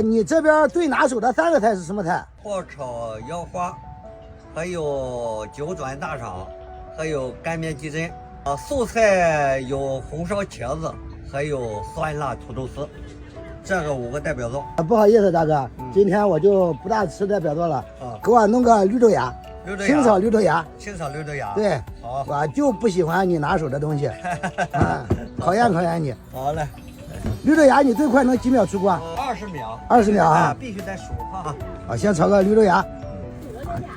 你这边最拿手的3个菜是什么菜？爆炒腰花，还有九转大肠，还有干煸鸡胗。素菜有红烧茄子，还有酸辣土豆丝。这个5个代表作。不好意思，大哥，今天我就不大吃代表作了，给我弄个绿豆芽，清炒绿豆芽。清炒绿豆芽。对，好，我就不喜欢你拿手的东西，考验考验你。好嘞。绿豆芽你最快能几秒出锅？20秒。20秒啊！必须得熟哈。好，先炒个绿豆芽。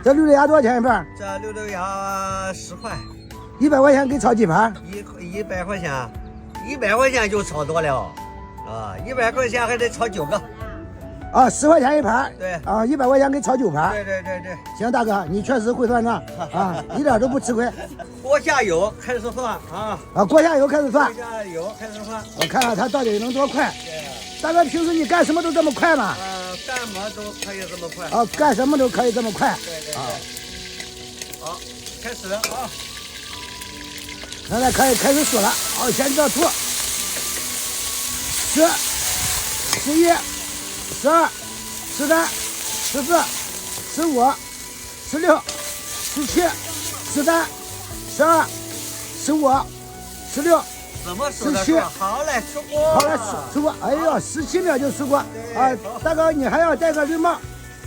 这绿豆芽多少钱一份？这绿豆芽10块。100块钱给炒几盘？100块钱，100块钱就炒多了。100块钱还得炒9个。10块钱一盘。对。100块钱给炒9盘。对。行，大哥，你确实会算账一点都不吃亏。锅下油开始算锅下油开始算。锅下油开始算。我看看他到底能多快。大哥，平时你干什么都这么快吗？干什么都可以这么快。干什么都可以这么快。对。好，开始现在可以开始数了。好，先这吐。10、11、12、13、14、15、16、17、13、12、15、16。怎么数的数？好嘞，出锅。好嘞，出锅。哎呦，17秒就出锅大哥，你还要戴个绿帽。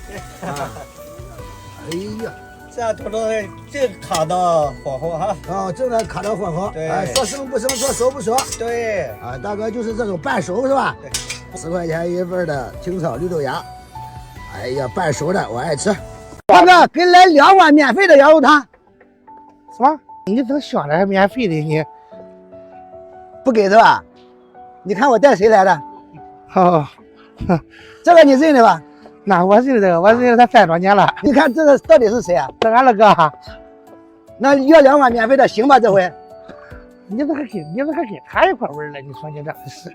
哎呀，这样土豆正卡到火候哈。正在卡到火候。对。说生不生，说熟不熟。对。大哥就是这种半熟是吧？对。10块钱一份的清炒绿豆芽。哎呀，半熟的我爱吃。大哥，给来2碗免费的羊肉汤。什么？你这个想的还免费的你？不给是吧？你看我带谁来的？这个你认得吧？那我认得，我认得他3多年了。你看这个到底是谁啊？这俺二哥哈。那要2碗免费的行吧？这回？你这还跟他一块玩了？你说你这是？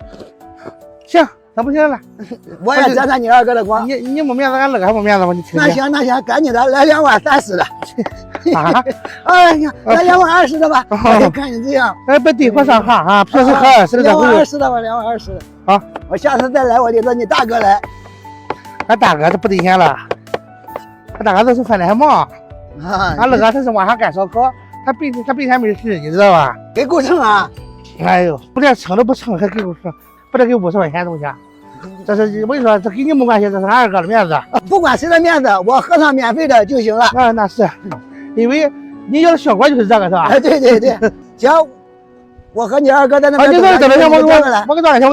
行，那不行了。我也沾沾你二哥的光。你没面子，俺二哥还没面子吗？你听。那行，赶紧的，来2碗30的。哎呀，来2碗20的吧。我看你这样。别对我上炕平时喝20的。2碗20的吧，2碗20的。我下次再来，我得让你大哥来。俺大哥这不得闲了，俺大哥这是饭的还忙俺二哥他是晚上干烧烤，他白天没事，你知道吧？给够称啊！哎呦，不连称都不称，还给够称，不得给50块钱东西。这是我跟你说，这跟你没关系，这是俺二哥的面子。不管谁的面子，我喝上免费的就行了。那是，因为你要的效果就是这个，是吧？对。行，我和你二哥在那边。你等着，我给多少钱？